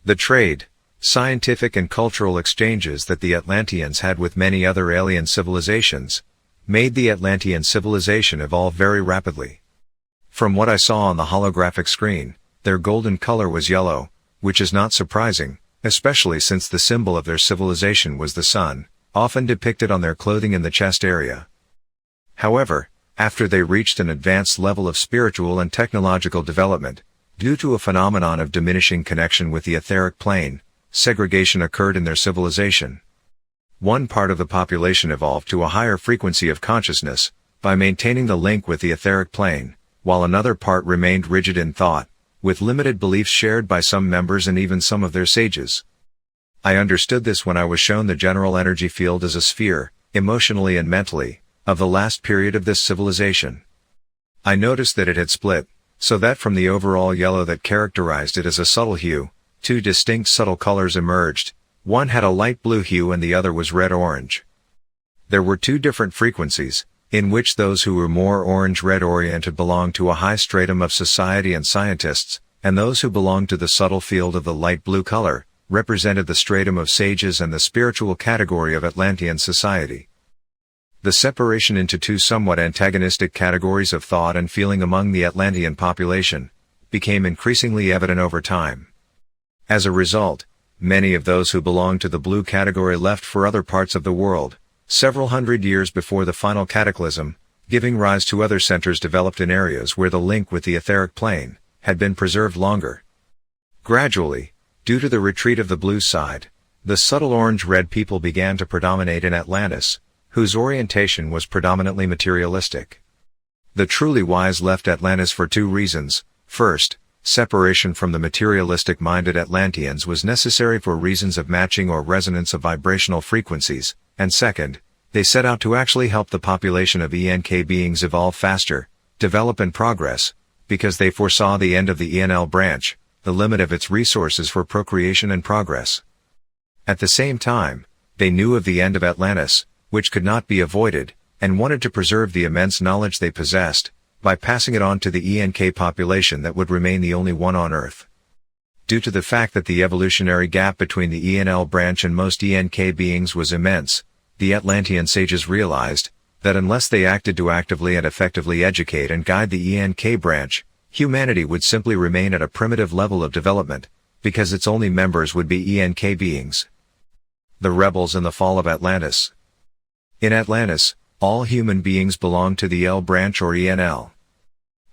The trade, scientific and cultural exchanges that the Atlanteans had with many other alien civilizations made the Atlantean civilization evolve very rapidly. From what I saw on the holographic screen, their golden color was yellow, which is not surprising, especially since the symbol of their civilization was the sun, often depicted on their clothing in the chest area. However, after they reached an advanced level of spiritual and technological development, due to a phenomenon of diminishing connection with the etheric plane, segregation occurred in their civilization. One part of the population evolved to a higher frequency of consciousness, by maintaining the link with the etheric plane, while another part remained rigid in thought, with limited beliefs shared by some members and even some of their sages. I understood this when I was shown the general energy field as a sphere, emotionally and mentally, of the last period of this civilization. I noticed that it had split, so that from the overall yellow that characterized it as a subtle hue, two distinct subtle colors emerged. One had a light blue hue and the other was red-orange. There were two different frequencies, in which those who were more orange-red oriented belonged to a high stratum of society and scientists, and those who belonged to the subtle field of the light blue color, represented the stratum of sages and the spiritual category of Atlantean society. The separation into two somewhat antagonistic categories of thought and feeling among the Atlantean population became increasingly evident over time. As a result, many of those who belonged to the blue category left for other parts of the world, several hundred years before the final cataclysm, giving rise to other centers developed in areas where the link with the etheric plane had been preserved longer. Gradually, due to the retreat of the blue side, the subtle orange-red people began to predominate in Atlantis, whose orientation was predominantly materialistic. The truly wise left Atlantis for two reasons. First, separation from the materialistic-minded Atlanteans was necessary for reasons of matching or resonance of vibrational frequencies, and second, they set out to actually help the population of ENK beings evolve faster, develop and progress, because they foresaw the end of the ENL branch, the limit of its resources for procreation and progress. At the same time, they knew of the end of Atlantis, which could not be avoided, and wanted to preserve the immense knowledge they possessed, by passing it on to the ENK population that would remain the only one on Earth. Due to the fact that the evolutionary gap between the ENL branch and most ENK beings was immense, the Atlantean sages realized that unless they acted to actively and effectively educate and guide the ENK branch, humanity would simply remain at a primitive level of development, because its only members would be ENK beings. The rebels in the fall of Atlantis. In Atlantis, all human beings belonged to the L branch or ENL.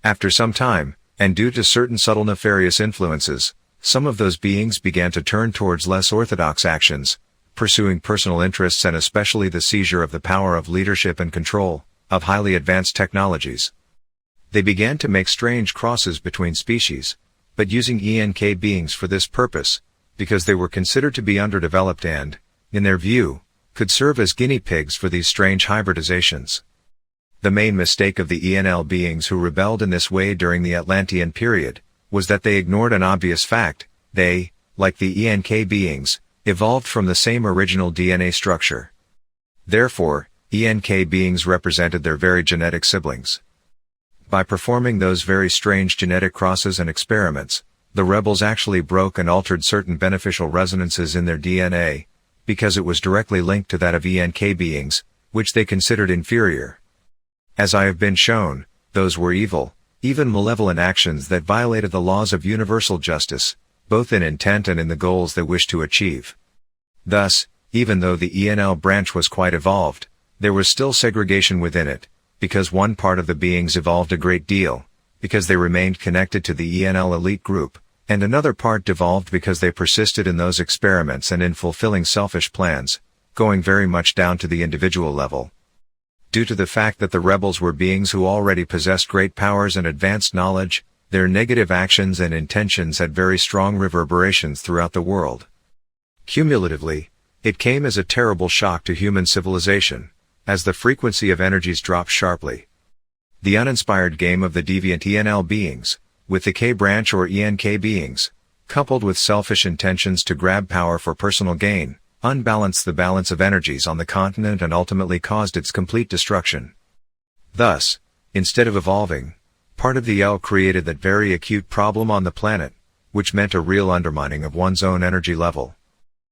After some time, and due to certain subtle nefarious influences, some of those beings began to turn towards less orthodox actions, pursuing personal interests and especially the seizure of the power of leadership and control of highly advanced technologies. They began to make strange crosses between species, but using ENK beings for this purpose, because they were considered to be underdeveloped and, in their view, could serve as guinea pigs for these strange hybridizations. The main mistake of the ENL beings who rebelled in this way during the Atlantean period was that they ignored an obvious fact: they, like the ENK beings, evolved from the same original DNA structure. Therefore, ENK beings represented their very genetic siblings. By performing those very strange genetic crosses and experiments, the rebels actually broke and altered certain beneficial resonances in their DNA, because it was directly linked to that of ENK beings, which they considered inferior. As I have been shown, those were evil, even malevolent actions that violated the laws of universal justice, both in intent and in the goals they wished to achieve. Thus, even though the ENL branch was quite evolved, there was still segregation within it, because one part of the beings evolved a great deal, because they remained connected to the ENL elite group, and another part devolved because they persisted in those experiments and in fulfilling selfish plans, going very much down to the individual level. Due to the fact that the rebels were beings who already possessed great powers and advanced knowledge, their negative actions and intentions had very strong reverberations throughout the world. Cumulatively, it came as a terrible shock to human civilization, as the frequency of energies dropped sharply. The uninspired game of the deviant ENL beings, with the K branch or ENK beings, coupled with selfish intentions to grab power for personal gain, unbalanced the balance of energies on the continent and ultimately caused its complete destruction. Thus, instead of evolving, part of the L created that very acute problem on the planet, which meant a real undermining of one's own energy level.